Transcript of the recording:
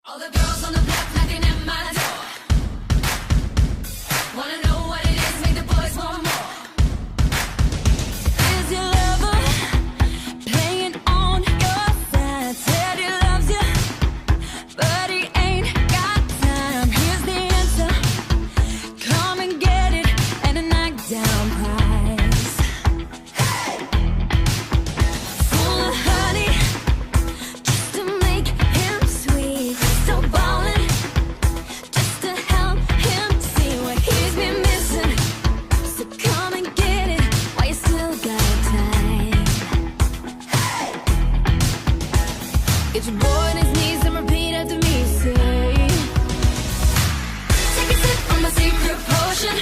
All the girls on the block knocking at my door. Wanna know what it is, make the boys want more. Is your lover playing on your side? Said he loves you, but he ain't got time. Here's the answer, come and get it, and a knockdown prize. Hey! Full of honey, just to make him sweet. So ballin', just to help him see what he's been missing. So come and get it while you still got time. Hey! Get your boy on his knees and repeat after me. Say, take a sip from my secret potion.